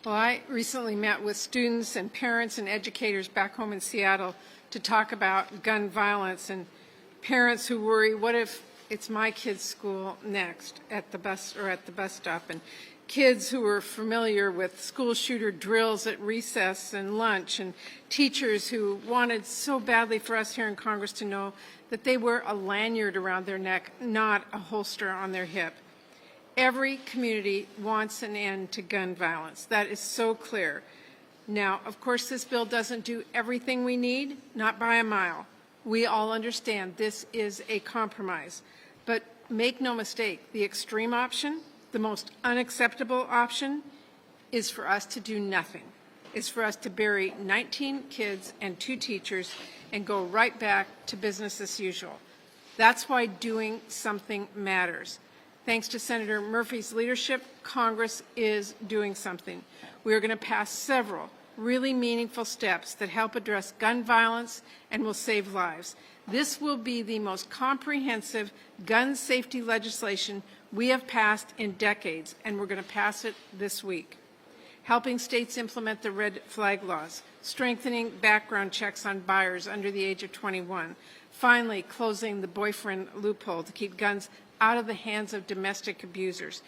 Well, I recently met with students and parents and educators back home in Seattle to talk about gun violence, and parents who worry, what if it's my kid's school next at the bus stop, and kids who are familiar with school shooter drills at recess and lunch, and teachers who wanted so badly for us here in Congress to know that they wear a lanyard around their neck, not a holster on their hip. Every community wants an end to gun violence. That is so clear. Now, of course, this bill doesn't do everything we need, not by a mile. We all understand this is a compromise. But make no mistake, the extreme option, the most unacceptable option, is for us to do nothing. Is for us to bury 19 kids and 2 teachers and go right back to business as usual. That's why doing something matters. Thanks to Senator Murphy's leadership, Congress is doing something. We are going to pass several really meaningful steps that help address gun violence and will save lives. This will be the most comprehensive gun safety legislation we have passed in decades, and we're going to pass it this week. Helping states implement the red flag laws, strengthening background checks on buyers under the age of 21, finally closing the boyfriend loophole to keep guns out of the hands of domestic abusers.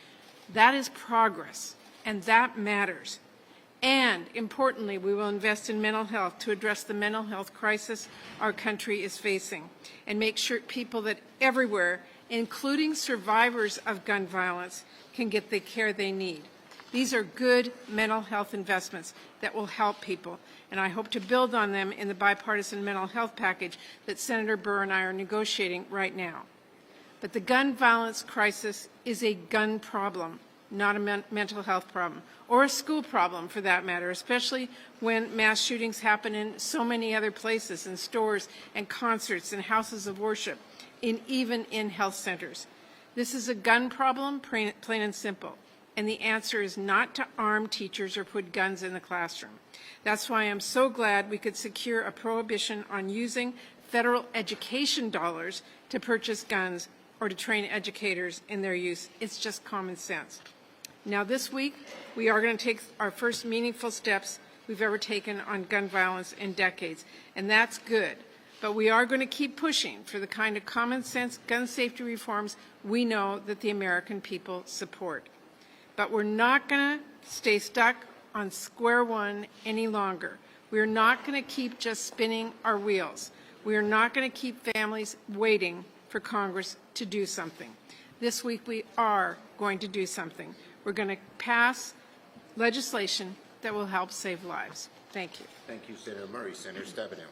That is progress, and that matters. And importantly, we will invest in mental health to address the mental health crisis our country is facing and make sure people that everywhere, including survivors of gun violence, can get the care they need. These are good mental health investments that will help people, and I hope to build on them in the bipartisan mental health package that Senator Burr and I are negotiating right now. But the gun violence crisis is a gun problem, not a mental health problem, or a school problem for that matter, especially when mass shootings happen in so many other places, in stores and concerts and houses of worship, even in health centers. This is a gun problem, plain and simple, and the answer is not to arm teachers or put guns in the classroom. That's why I'm so glad we could secure a prohibition on using federal education dollars to purchase guns or to train educators in their use. It's just common sense. Now this week, we are going to take our first meaningful steps we've ever taken on gun violence in decades, and that's good. But we are going to keep pushing for the kind of common sense gun safety reforms we know that the American people support. But we're not going to stay stuck on square one any longer. We're not going to keep just spinning our wheels. We are not going to keep families waiting for Congress to do something. This week we are going to do something. We're going to pass legislation that will help save lives. Thank you. Thank you, Senator Murray. Senator Stabenow.